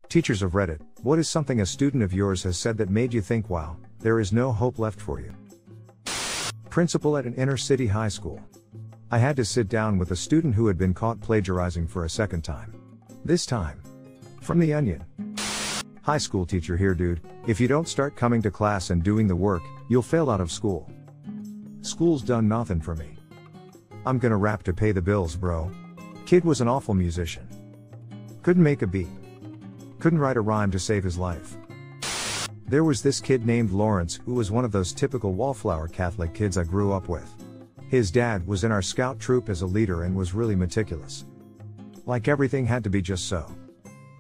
Teachers of Reddit, what is something a student of yours has said that made you think, wow, there is no hope left for you? Principal at an inner city high school. I had to sit down with a student who had been caught plagiarizing for a second time. This time. From The Onion. High school teacher here, dude. If you don't start coming to class and doing the work, you'll fail out of school. School's done nothing for me. I'm gonna rap to pay the bills, bro. Kid was an awful musician. Couldn't make a beat. Couldn't write a rhyme to save his life. There was this kid named Lawrence who was one of those typical wallflower Catholic kids I grew up with. His dad was in our scout troop as a leader and was really meticulous. Like everything had to be just so.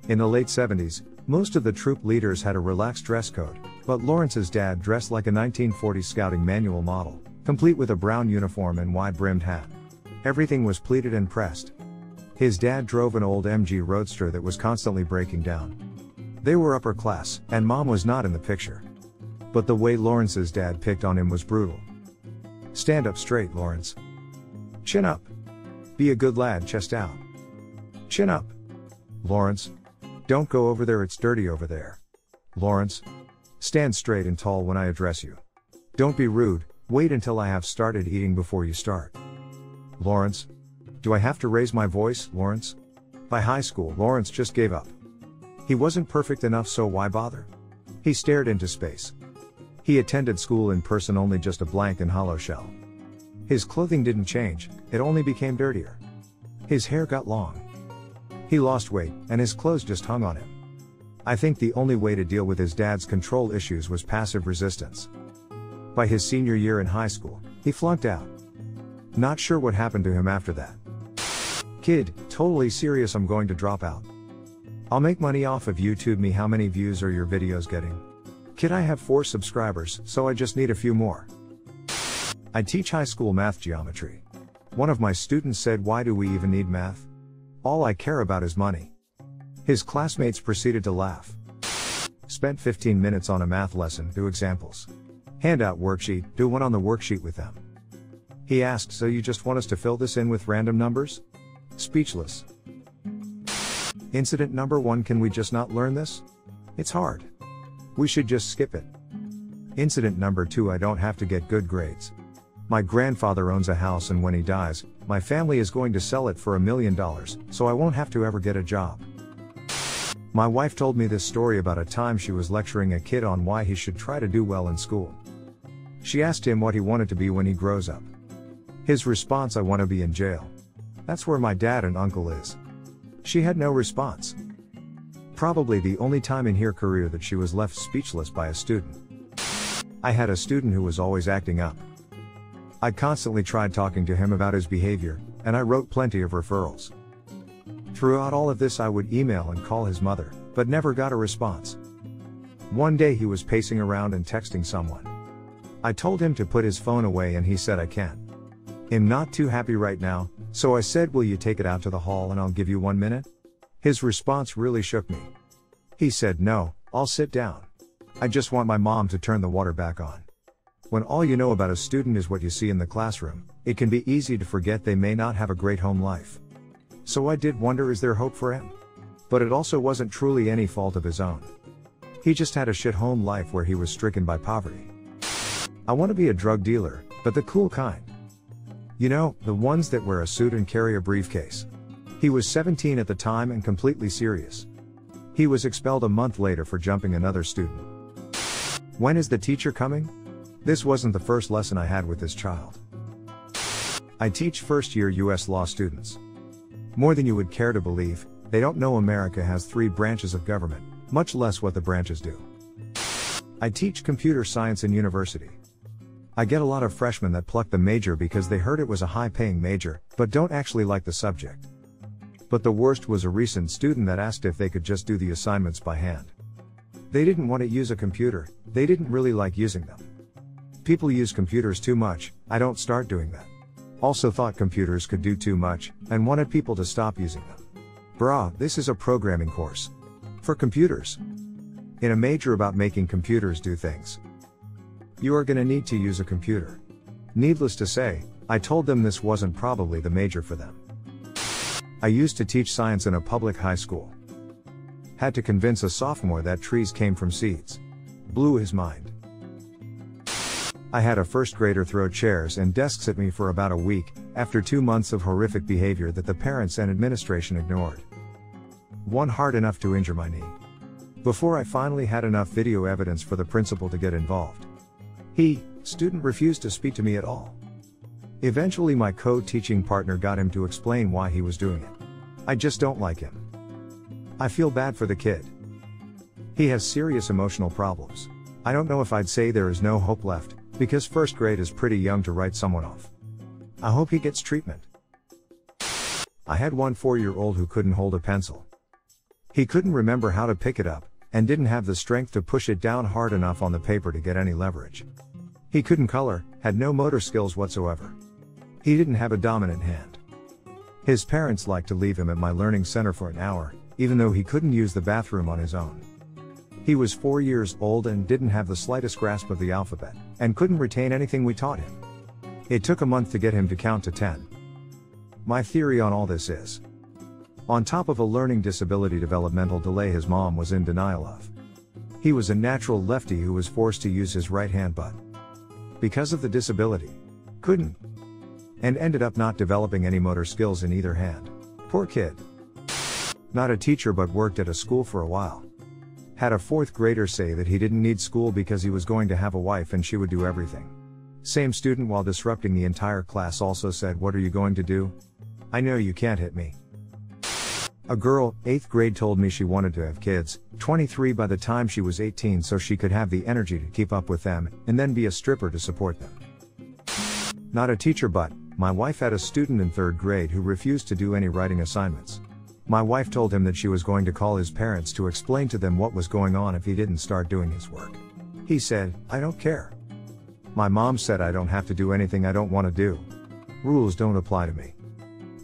In the late 70s, most of the troop leaders had a relaxed dress code, but Lawrence's dad dressed like a 1940s scouting manual model, complete with a brown uniform and wide-brimmed hat. Everything was pleated and pressed. His dad drove an old MG Roadster that was constantly breaking down. They were upper class, and mom was not in the picture. But the way Lawrence's dad picked on him was brutal. Stand up straight, Lawrence. Chin up. Be a good lad, chest out. Chin up. Lawrence. Don't go over there, it's dirty over there. Lawrence. Stand straight and tall when I address you. Don't be rude, wait until I have started eating before you start. Lawrence. Do I have to raise my voice, Lawrence? By high school, Lawrence just gave up. He wasn't perfect enough, so why bother? He stared into space. He attended school in person, only just a blank and hollow shell. His clothing didn't change, it only became dirtier. His hair got long. He lost weight, and his clothes just hung on him. I think the only way to deal with his dad's control issues was passive resistance. By his senior year in high school, he flunked out. Not sure what happened to him after that. Kid, totally serious, I'm going to drop out. I'll make money off of YouTube. Me, how many views are your videos getting? Kid, I have 4 subscribers, so I just need a few more. I teach high school math geometry. One of my students said, why do we even need math? All I care about is money. His classmates proceeded to laugh. Spent 15 minutes on a math lesson, do examples. Handout worksheet, do one on the worksheet with them. He asked, so you just want us to fill this in with random numbers? Speechless. Incident number 1, can we just not learn this? It's hard. We should just skip it. Incident number 2, I don't have to get good grades. My grandfather owns a house, and when he dies, my family is going to sell it for $1 million, so I won't have to ever get a job. My wife told me this story about a time she was lecturing a kid on why he should try to do well in school. She asked him what he wanted to be when he grows up. His response, I want to be in jail. That's where my dad and uncle is. She had no response. Probably the only time in her career that she was left speechless by a student. I had a student who was always acting up. I constantly tried talking to him about his behavior, and I wrote plenty of referrals. Throughout all of this, I would email and call his mother, but never got a response. One day he was pacing around and texting someone. I told him to put his phone away, and he said, I can't. I'm not too happy right now, so I said, will you take it out to the hall and I'll give you 1 minute? His response really shook me. He said, no, I'll sit down. I just want my mom to turn the water back on. When all you know about a student is what you see in the classroom, it can be easy to forget they may not have a great home life. So I did wonder, is there hope for him? But it also wasn't truly any fault of his own. He just had a shit home life where he was stricken by poverty. I want to be a drug dealer, but the cool kind. You know, the ones that wear a suit and carry a briefcase. He was 17 at the time and completely serious. He was expelled a month later for jumping another student. When is the teacher coming? This wasn't the first lesson I had with this child. I teach first-year US law students. More than you would care to believe, they don't know America has 3 branches of government, much less what the branches do. I teach computer science in university. I get a lot of freshmen that pluck the major because they heard it was a high-paying major, but don't actually like the subject. But the worst was a recent student that asked if they could just do the assignments by hand. They didn't want to use a computer, they didn't really like using them. People use computers too much, I don't start doing that. Also thought computers could do too much, and wanted people to stop using them. Brah, this is a programming course. For computers. In a major about making computers do things. You are gonna need to use a computer. Needless to say, I told them this wasn't probably the major for them. I used to teach science in a public high school. Had to convince a sophomore that trees came from seeds. Blew his mind. I had a first grader throw chairs and desks at me for about a week, after 2 months of horrific behavior that the parents and administration ignored. One hard enough to injure my knee. Before I finally had enough video evidence for the principal to get involved. Student refused to speak to me at all. Eventually my co-teaching partner got him to explain why he was doing it. I just don't like him. I feel bad for the kid. He has serious emotional problems. I don't know if I'd say there is no hope left, because first grade is pretty young to write someone off. I hope he gets treatment. I had one 4-year-old who couldn't hold a pencil. He couldn't remember how to pick it up, and didn't have the strength to push it down hard enough on the paper to get any leverage. He couldn't color, had no motor skills whatsoever. He didn't have a dominant hand. His parents liked to leave him at my learning center for an hour, even though he couldn't use the bathroom on his own. He was 4 years old and didn't have the slightest grasp of the alphabet, and couldn't retain anything we taught him. It took a month to get him to count to 10. My theory on all this is, on top of a learning disability developmental delay his mom was in denial of. He was a natural lefty who was forced to use his right hand but, because of the disability, couldn't. And ended up not developing any motor skills in either hand. Poor kid. Not a teacher but worked at a school for a while. Had a 4th grader say that he didn't need school because he was going to have a wife and she would do everything. Same student while disrupting the entire class also said, "What are you going to do? I know you can't hit me." A girl, 8th grade told me she wanted to have kids, 23 by the time she was 18 so she could have the energy to keep up with them, and then be a stripper to support them. Not a teacher but, my wife had a student in 3rd grade who refused to do any writing assignments. My wife told him that she was going to call his parents to explain to them what was going on if he didn't start doing his work. He said, "I don't care. My mom said I don't have to do anything I don't want to do. Rules don't apply to me."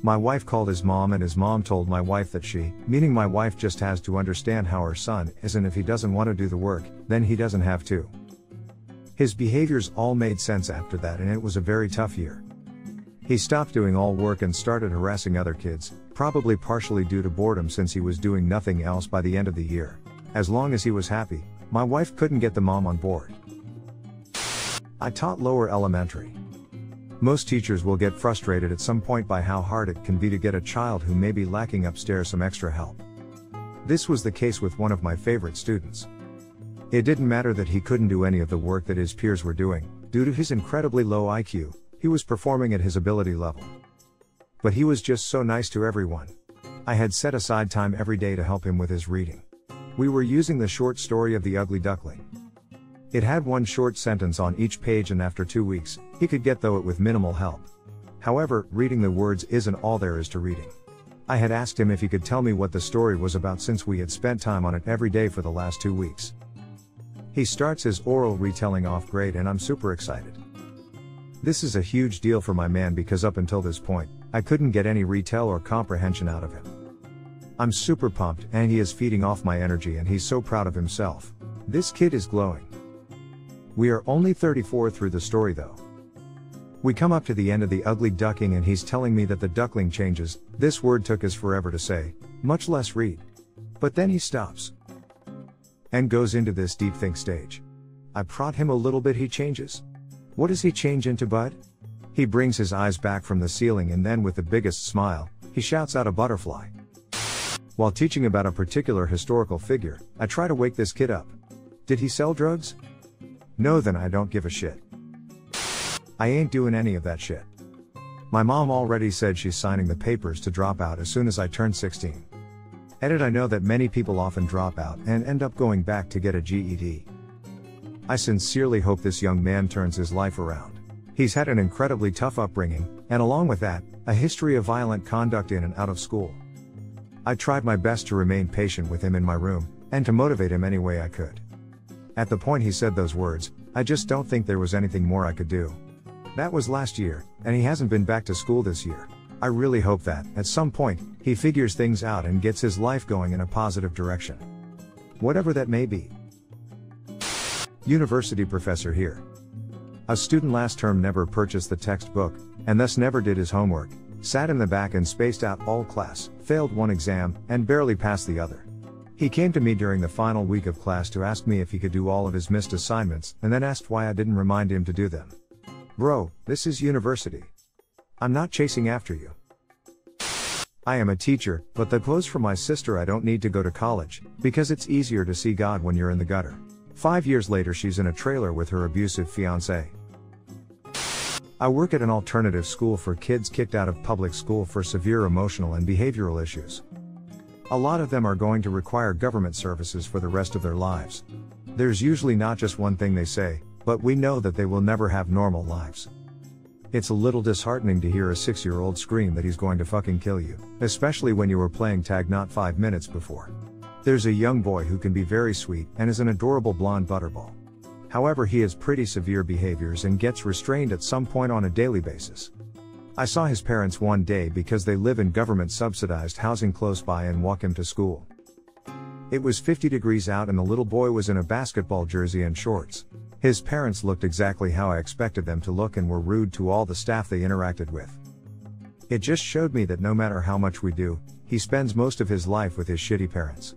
My wife called his mom and his mom told my wife that she, meaning my wife, just has to understand how her son is, and if he doesn't want to do the work, then he doesn't have to. His behaviors all made sense after that, and it was a very tough year. He stopped doing all work and started harassing other kids, probably partially due to boredom since he was doing nothing else by the end of the year. As long as he was happy, my wife couldn't get the mom on board. I taught lower elementary. Most teachers will get frustrated at some point by how hard it can be to get a child who may be lacking upstairs some extra help. This was the case with one of my favorite students. It didn't matter that he couldn't do any of the work that his peers were doing. Due to his incredibly low IQ, he was performing at his ability level. But he was just so nice to everyone. I had set aside time every day to help him with his reading. We were using the short story of The Ugly Duckling. It had one short sentence on each page, and after 2 weeks, he could get through it with minimal help. However, reading the words isn't all there is to reading. I had asked him if he could tell me what the story was about since we had spent time on it every day for the last 2 weeks. He starts his oral retelling off great, and I'm super excited. This is a huge deal for my man because up until this point, I couldn't get any retell or comprehension out of him. I'm super pumped, and he is feeding off my energy, and he's so proud of himself. This kid is glowing. We are only 34 through the story though. We come up to the end of The Ugly Duckling and he's telling me that the duckling changes. This word took us forever to say, much less read. But then he stops and goes into this deep think stage. I prod him a little bit. He changes. What does he change into, bud? He brings his eyes back from the ceiling and then with the biggest smile, he shouts out a butterfly. While teaching about a particular historical figure, I try to wake this kid up. Did he sell drugs? No, then I don't give a shit. I ain't doing any of that shit. My mom already said she's signing the papers to drop out as soon as I turn 16. Edit. I know that many people often drop out and end up going back to get a GED. I sincerely hope this young man turns his life around. He's had an incredibly tough upbringing, and along with that, a history of violent conduct in and out of school. I tried my best to remain patient with him in my room, and to motivate him any way I could. At the point he said those words, I just don't think there was anything more I could do. That was last year, and he hasn't been back to school this year. I really hope that, at some point, he figures things out and gets his life going in a positive direction. Whatever that may be. University professor here. A student last term never purchased the textbook, and thus never did his homework, sat in the back and spaced out all class, failed one exam, and barely passed the other. He came to me during the final week of class to ask me if he could do all of his missed assignments, and then asked why I didn't remind him to do them. Bro, this is university. I'm not chasing after you. I am a teacher, but the post from my sister I don't need to go to college, because it's easier to see God when you're in the gutter. 5 years later she's in a trailer with her abusive fiancé. I work at an alternative school for kids kicked out of public school for severe emotional and behavioral issues. A lot of them are going to require government services for the rest of their lives. There's usually not just one thing they say, but we know that they will never have normal lives. It's a little disheartening to hear a 6-year-old scream that he's going to fucking kill you, especially when you were playing tag not 5 minutes before. There's a young boy who can be very sweet and is an adorable blonde butterball. However, he has pretty severe behaviors and gets restrained at some point on a daily basis. I saw his parents one day because they live in government subsidized housing close by and walk him to school. It was 50 degrees out and the little boy was in a basketball jersey and shorts. His parents looked exactly how I expected them to look and were rude to all the staff they interacted with. It just showed me that no matter how much we do, he spends most of his life with his shitty parents.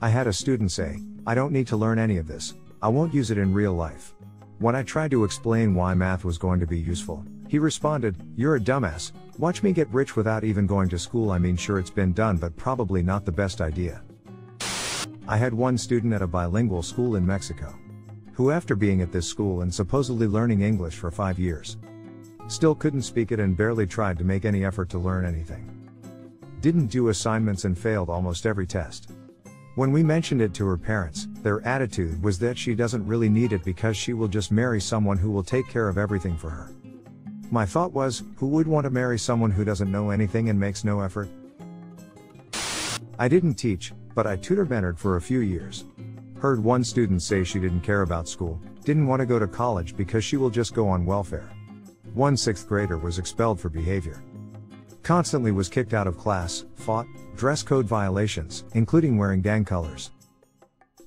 I had a student say, "I don't need to learn any of this, I won't use it in real life." When I tried to explain why math was going to be useful, he responded, "You're a dumbass, watch me get rich without even going to school. I mean, sure, it's been done, but probably not the best idea." I had one student at a bilingual school in Mexico, who after being at this school and supposedly learning English for 5 years, still couldn't speak it and barely tried to make any effort to learn anything. Didn't do assignments and failed almost every test. When we mentioned it to her parents, their attitude was that she doesn't really need it because she will just marry someone who will take care of everything for her. My thought was, who would want to marry someone who doesn't know anything and makes no effort? I didn't teach, but I tutor-mentored for a few years. Heard one student say she didn't care about school, didn't want to go to college because she will just go on welfare. One 6th grader was expelled for behavior. Constantly was kicked out of class, fought, dress code violations, including wearing gang colors.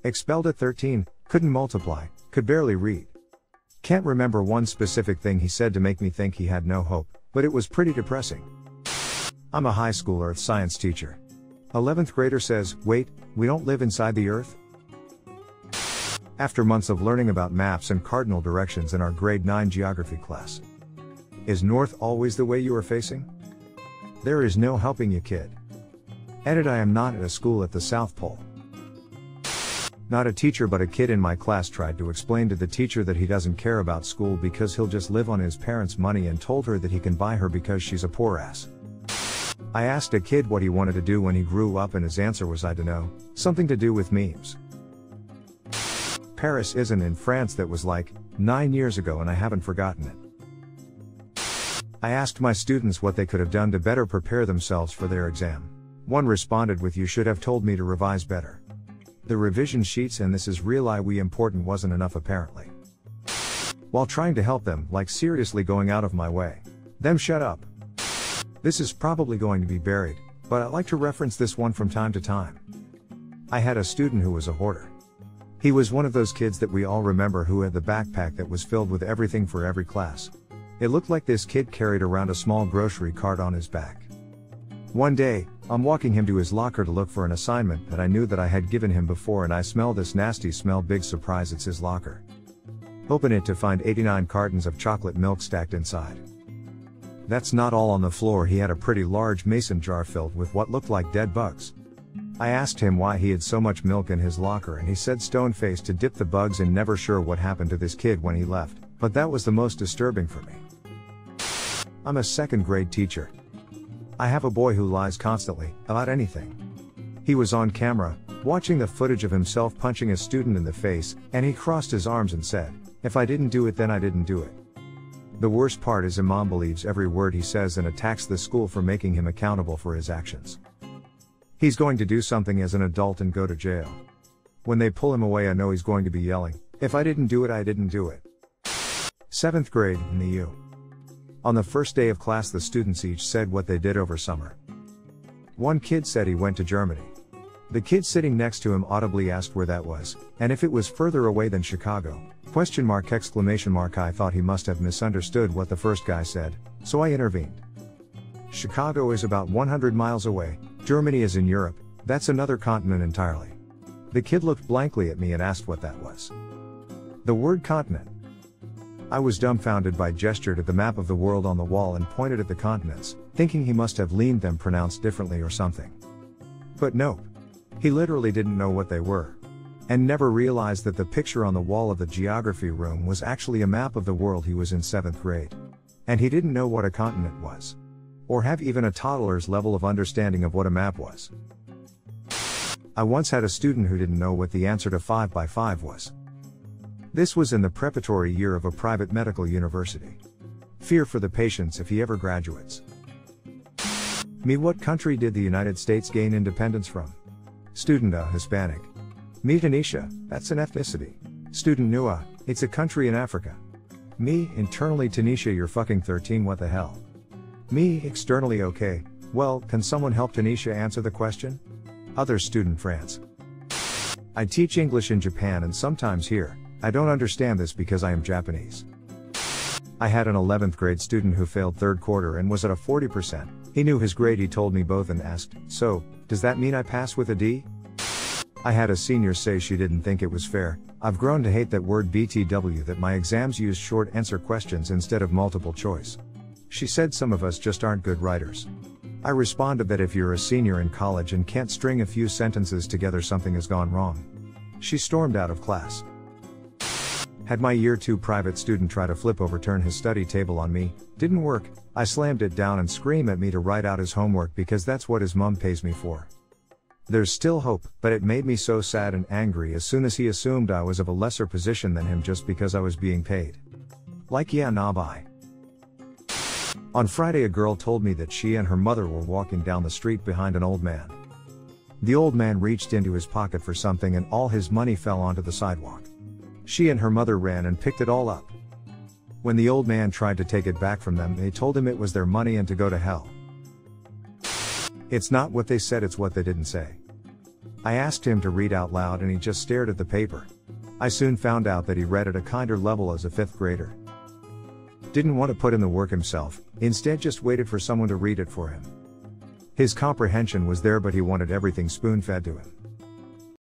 Expelled at 13, couldn't multiply, could barely read. Can't remember one specific thing he said to make me think he had no hope, but it was pretty depressing. I'm a high school earth science teacher. 11th grader says, "Wait, we don't live inside the earth?" After months of learning about maps and cardinal directions in our grade 9 geography class. Is north always the way you are facing? There is no helping you, kid. Edit: I am not at a school at the South Pole. Not a teacher, but a kid in my class tried to explain to the teacher that he doesn't care about school because he'll just live on his parents' money and told her that he can buy her because she's a poor ass. I asked a kid what he wanted to do when he grew up and his answer was, "I dunno, something to do with memes." Paris isn't in France. That was like 9 years ago and I haven't forgotten it. I asked my students what they could have done to better prepare themselves for their exam. One responded with, "You should have told me to revise better." The revision sheets and "this is real we important" wasn't enough apparently. While trying to help them, like seriously going out of my way. Them shut up. This is probably going to be buried, but I like to reference this one from time to time. I had a student who was a hoarder. He was one of those kids that we all remember who had the backpack that was filled with everything for every class. It looked like this kid carried around a small grocery cart on his back. One day, I'm walking him to his locker to look for an assignment that I knew that I had given him before, and I smell this nasty smell. Big surprise, it's his locker. Open it to find 89 cartons of chocolate milk stacked inside. That's not all on the floor. He had a pretty large mason jar filled with what looked like dead bugs. I asked him why he had so much milk in his locker and he said stone-faced to dip the bugs in. Never sure what happened to this kid when he left, but that was the most disturbing for me. I'm a 2nd grade teacher. I have a boy who lies constantly, about anything. He was on camera, watching the footage of himself punching a student in the face, and he crossed his arms and said, "If I didn't do it, then I didn't do it." The worst part is Imam believes every word he says and attacks the school for making him accountable for his actions. He's going to do something as an adult and go to jail. When they pull him away, I know he's going to be yelling, "If I didn't do it, I didn't do it." 7th grade, in the U. On the first day of class, the students each said what they did over summer. One kid said he went to Germany. The kid sitting next to him audibly asked where that was, and if it was further away than Chicago. I thought he must have misunderstood what the first guy said, so I intervened. Chicago is about 100 miles away, Germany is in Europe, That's another continent entirely. The kid looked blankly at me and asked what that was. The word continent. I was dumbfounded by gestured at the map of the world on the wall and pointed at the continents, thinking he must have leaned them pronounced differently or something. But nope. He literally didn't know what they were. And never realized that the picture on the wall of the geography room was actually a map of the world. He was in 7th grade. And he didn't know what a continent was. Or have even a toddler's level of understanding of what a map was. I once had a student who didn't know what the answer to 5 by 5 was. This was in the preparatory year of a private medical university. Fear for the patients if he ever graduates. Me, what country did the United States gain independence from? Student A, Hispanic. Me, Tunisia, that's an ethnicity. Student Nua, it's a country in Africa. Me, internally Tunisia, you're fucking 13, what the hell? Me, externally okay, well, can someone help Tunisia answer the question? Other student France. I teach English in Japan and sometimes here. I don't understand this because I am Japanese. I had an 11th grade student who failed 3rd quarter and was at a 40%. He knew his grade, he told me both and asked, so, does that mean I pass with a D? I had a senior say she didn't think it was fair. I've grown to hate that word BTW, that my exams use short answer questions instead of multiple choice. She said some of us just aren't good writers. I responded that if you're a senior in college and can't string a few sentences together, something has gone wrong. She stormed out of class. Had my year 2 private student try to flip overturn his study table on me, didn't work. I slammed it down and screamed at me to write out his homework because that's what his mom pays me for. There's still hope, but it made me so sad and angry as soon as he assumed I was of a lesser position than him just because I was being paid. Like, yeah, nah, bye. On Friday, a girl told me that she and her mother were walking down the street behind an old man. The old man reached into his pocket for something and all his money fell onto the sidewalk. She and her mother ran and picked it all up. When the old man tried to take it back from them, they told him it was their money and to go to hell. It's not what they said, it's what they didn't say. I asked him to read out loud and he just stared at the paper. I soon found out that he read at a kinder level as a 5th grader. Didn't want to put in the work himself, instead just waited for someone to read it for him. His comprehension was there, but he wanted everything spoon-fed to him.